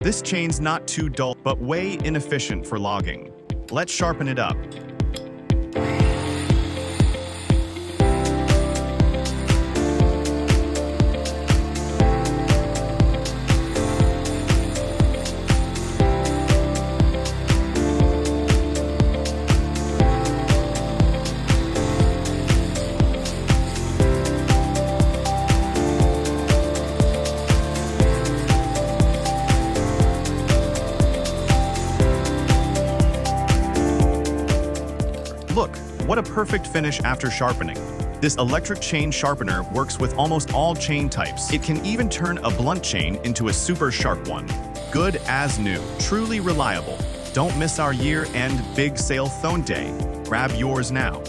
This chain's not too dull, but way inefficient for logging. Let's sharpen it up. Look, what a perfect finish after sharpening. This electric chain sharpener works with almost all chain types. It can even turn a blunt chain into a super sharp one. Good as new, truly reliable. Don't miss our year-end big sale phone day. Grab yours now.